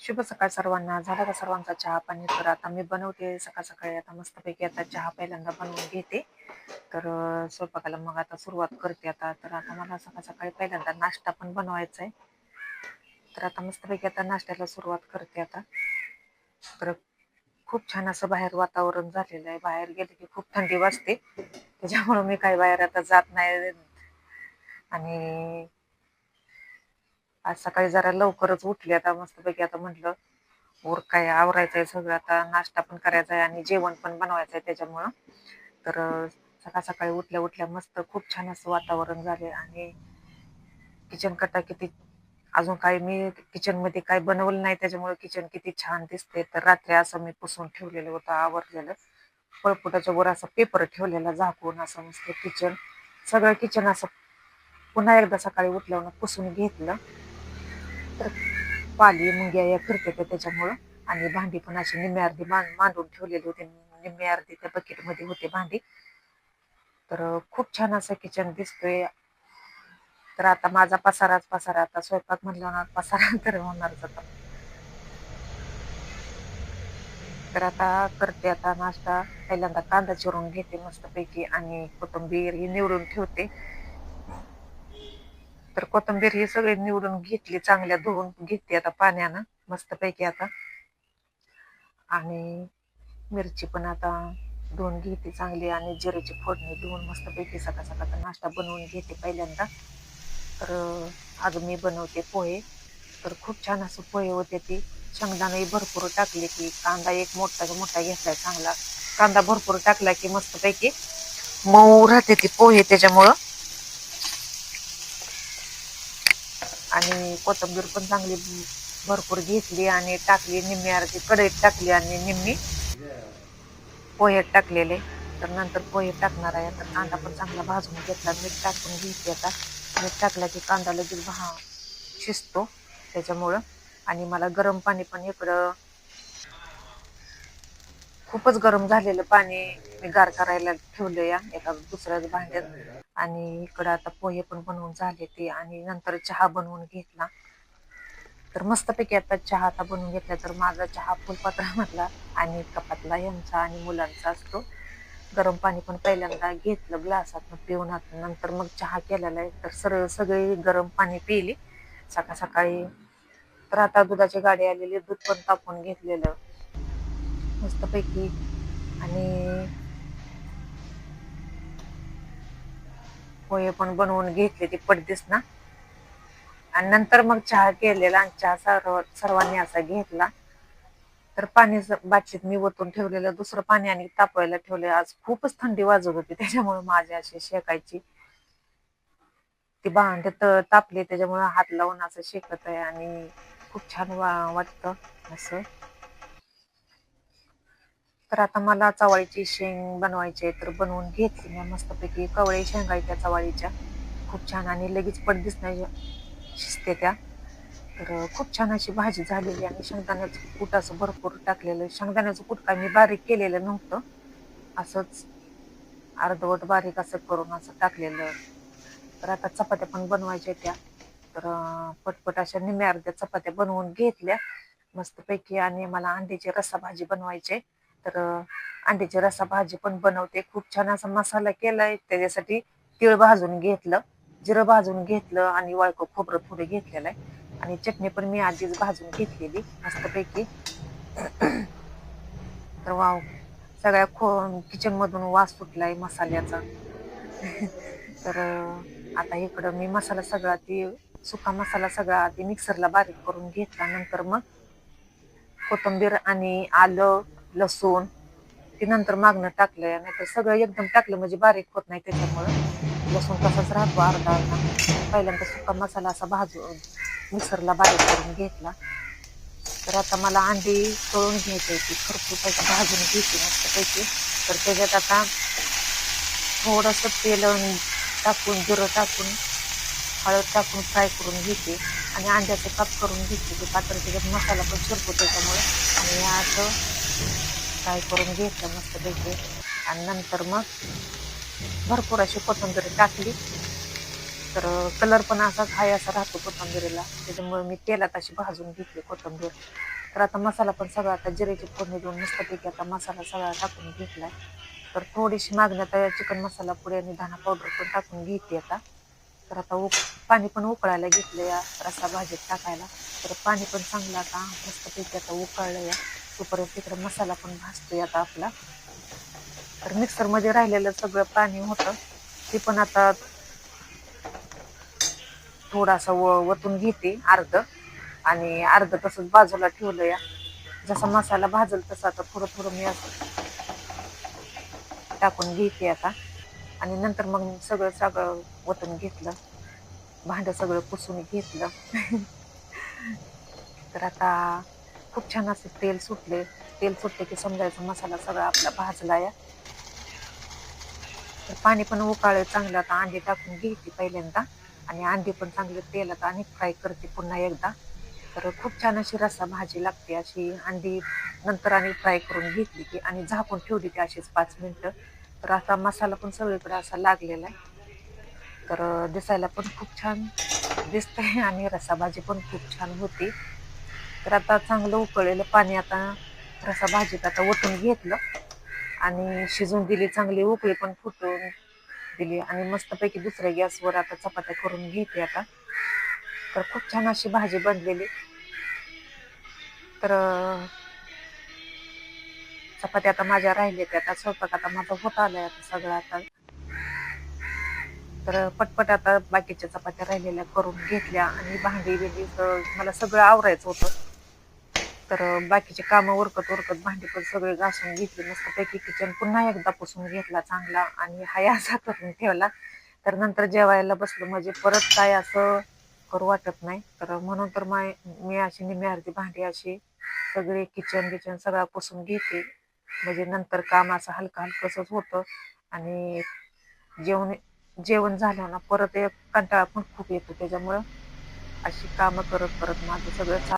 शुभ सकाळ सर्वांना. झाला का सर्वांचा चहा पाणी? तर आता मी बनवते सकाळ सकाळी. आता मस्तपैकी आता चहा पहिल्यांदा बनवून घेते. तर स्वयंपाकाला मग आता सुरुवात करते आता. तर आता मला सकाळ सकाळी पहिल्यांदा नाश्ता पण बनवायचा आहे. तर आता मस्तपैकी आता नाश्त्याला सुरुवात करते आता. तर खूप छान असं बाहेर वातावरण झालेलं आहे. बाहेर गेले की खूप थंडी वाजते, त्याच्यामुळे मी काही बाहेर आता जात नाही. आणि आज सकाळी जरा लवकरच उठले. आता मस्तपैकी आता म्हटलं काय आवरायचंय सगळं, आता नाश्ता पण करायचा आहे आणि जेवण पण बनवायचं आहे त्याच्यामुळं. तर सकाळ सकाळी उठल्या उठल्या मस्त खूप छान असं वातावरण झाले. आणि किचन कटा किती, अजून काही मी किचन मध्ये काही बनवलं नाही, त्याच्यामुळे किचन किती छान दिसते. तर रात्री असं मी पुसून ठेवलेलं होतं, आवरलेलं. पळपुटाच्या वर असं पेपर ठेवलेला झाकून, असं मस्त किचन, सगळं किचन असं पुन्हा एकदा सकाळी उठल्यावर पुसून घेतलं. तर पाली मुंग्या या फिरते त्याच्यामुळं. आणि भांडी पण अशी निम्मी अर्धी मांडून ठेवलेली होती, निम्मी अर्धी त्या बकेटमध्ये होते भांडी. तर खूप छान असं किचन दिसतोय. तर आता माझा पसाराच पसारा, आता स्वयंपाक म्हणल्यावर पसारा तर होणारच आता. तर आता करते आता नाश्ता. पहिल्यांदा कांदा चिरून घेते मस्तपैकी आणि कोथिंबीर ही निवडून ठेवते. तर कोथिंबीर ही सगळी निवडून घेतली, चांगल्या धुवून घेते आता पाण्यानं मस्तपैकी आता. आणि मिरची पण आता धुवून घेते चांगली आणि जिऱ्याची फोडणी देऊन मस्तपैकी सकाळ सकाळचा नाश्ता बनवून घेते पहिल्यांदा. तर आज मी बनवते पोहे. तर खूप छान असं पोहे होते. ती शेंगदाणे भरपूर टाकले की, कांदा एक मोठा मोठा घेतलाय चांगला, कांदा भरपूर टाकला की मस्तपैकी मऊ राहते ती पोहे त्याच्यामुळं. आणि कोथिंबीर पण चांगली भरपूर घेतली आणि टाकली, निम्मी अर्धी कढईत टाकली आणि निम्मी पोहे टाकलेले. तर नंतर पोहे टाकणार आहे. तर कांदा पण चांगला भाजून घेतला, मीठ टाकून घेते आता. मीठ टाकला की कांदा लगेच शिजतो त्याच्यामुळं. आणि मला गरम पाणी पण इकडं, खूपच गरम झालेलं पाणी मी गार करायला ठेवलं या एका दुसऱ्याच भांड्यात. आणि इकडं आता पोहे पण बनवून झाले ते, आणि नंतर चहा बनवून घेतला. तर मस्तपैकी आता चहा आता बनवून घेतला. तर माझा चहा फुलपात्रामधला आणि कपातला यांचा आणि मुलांचा असतो. गरम पाणी पण पहिल्यांदा घेतलं ग्लासात पिऊन, नंतर मग चहा केलेला आहे. तर सगळी गरम पाणी पिली सकाळ सकाळी. तर आता दुधाची गाडी आलेली, दूध पण तापून घेतलेलं मस्तपैकी. आणि पोहे पण बनवून घेतले ते पडतेच ना. आणि नंतर मग चहा केलेला आणि चहा सर्वांनी असा घेतला. तर पाणी बाटलीत मी ओतून ठेवलेलं दुसरं पाणी आणि तापवायला ठेवले. आज खूपच थंडी वाजत होती, त्याच्यामुळे माझे असे शेकायची ती भांडे तापले, त्याच्यामुळे हात लावून असं शेकत आहे आणि खूप छान वाटतं असं. तर आता मला चवाळीची शेंग बनवायची आहे, तर बनवून घेतली मी मस्तपैकी. कवळे शेंगायच्या चवाळीच्या खूप छान, आणि लगेच पडदीच नाही शिजते त्या. तर खूप छान अशी भाजी झालेली. आणि शेंगदाण्याचं कूट असं भरपूर टाकलेलं. शेंगदाण्याचं कूट काय मी बारीक केलेलं नव्हतं, असंच अर्धवट बारीक असं करून असं टाकलेलं. तर आता चपात्या पण बनवायच्या त्या. तर पटपट अशा निम्म्या अर्ध्या चपात्या बनवून घेतल्या मस्तपैकी. आणि मला अंड्याची रस्सा भाजी बनवायची. तर अंड्याची रस्सा भाजी पण बनवते. खूप छान असा मसाला केलाय त्याच्यासाठी. तीळ भाजून घेतलं, जिरं भाजून घेतलं आणि वाळकं खोबरं थोडं घेतलेलं आहे. आणि चटणी पण मी आधीच भाजून घेतलेली मस्तपैकी. तर वाव, सगळ्या किचन मधून वास सुटलाय मसाल्याचा. तर आता इकडं मी मसाला सगळा, ती सुका मसाला सगळा आधी मिक्सरला बारीक करून घेतला. नंतर मग कोथिंबीर आणि आलं लसूण ते नंतर मागणं टाकलंय. नाही तर सगळं एकदम टाकलं म्हणजे बारीक होत नाही, त्याच्यामुळं लसूण तसाच राहतो अर्धा अर्धा. पहिल्यांदा सुका मसाला असा मिक्सरला बारीक करून घेतला. तर आता मला अंडी तळून घ्यायची होती, खरपूस भाजून घ्यायची मस्तपैकी. तर त्याच्यात आता थोडंसं तेल टाकून, जिरं टाकून, हळद टाकून फ्राय करून घेते. आणि अंड्याचे काप करून घेतले ते पात्र, त्याच्यात मसाला पण शिरतो त्याच्यामुळे. आणि असं फ्राय करून घेतलं मस्तपैकी. आणि नंतर मग भरपूर अशी कोथिंबीर टाकली तर कलर पण असाच हाय असा राहतो कोथिंबीरीला, त्याच्यामुळे मी तेलात अशी भाजून घेतली कोथिंबीर. तर आता मसाला पण सगळा आता जिऱ्याची फोडणी देऊन मस्तपैकी आता मसाला सगळा टाकून घेतलाय. तर थोडीशी मागण्यात चिकन मसाला पुडी आणि धना पावडर पण टाकून घेते आता. तर आता पाणी पण उकळायला घेतलं या रस्सा भाजीत टाकायला. तर पाणी पण चांगलं आता मस्तपैकी आता उकळलं या. तोपर्यंत तिकडे मसाला पण भाजतोय आता आपला. तर मिक्सरमध्ये राहिलेलं सगळं पाणी होतं ते पण आता थोडासा वतून घेते अर्ध, आणि अर्ध तसंच बाजूला ठेवलं या. जसा मसाला भाजल तसा आता थोडं थोडं मी असं टाकून घेते आता. आणि नंतर मग सगळं सगळं वतून घेतलं, भांडं सगळं पुसून घेतलं. तर आता खूप छान असे तेल सुटले. तेल सुटले की समजायचं मसाला सगळा आपला भाजला या. तर पाणी पण उकाळे चांगलं. आता अंडी टाकून घ्यायची पहिल्यांदा, आणि अंडी पण चांगले तेलात आणि फ्राय करते पुन्हा एकदा. तर खूप छान अशी रस्सा भाजी लागते अशी. अंडी नंतर आणि फ्राय करून घेतली की आणि झाकून ठेवली ती अशीच 5 मिनिटं. तर आता मसाला पण सगळीकडे असा लागलेला आहे. तर दिसायला पण खूप छान दिसतंय आणि रस्सा भाजी पण खूप छान होती. तर आता चांगलं उकळलेलं पाणी आता रस्सा भाजीत आता ओतून घेतलं आणि शिजून दिली, चांगली उकळी पण फुटून दिली, आणि मस्तपैकी दुसऱ्या गॅसवर आता चपात्या करून घेते आता. तर खूप छान अशी भाजी बनलेली. तर चपात्या आता माझ्या राहिल्या, आता स्वयंपाक आता माझा होत आलाय आता सगळं आता. तर पटपट आता बाकीच्या चपात्या राहिलेल्या करून घेतल्या, आणि भांडी बिंडी मला सगळं आवरायचं होतं. तर बाकीचे कामं उरकत उरकत भांडी पण सगळे घासून घेतली मस्तपैकी. किचन पुन्हा एकदा पुसून घेतला चांगला आणि हाय असा करून ठेवला. तर नंतर जेवायला बसलो म्हणजे परत काय असं करू वाटत नाही. तर म्हणून तर मी अशी निम्मी अर्धी भांडी अशी सगळे किचन बिचन सगळा पुसून घेते, म्हणजे नंतर काम असं हलकं हलकंच होतं. आणि जेवण झालं ना परत एक कंटाळा पण खूप येतो, त्याच्यामुळं अशी कामं करत करत माझं सगळं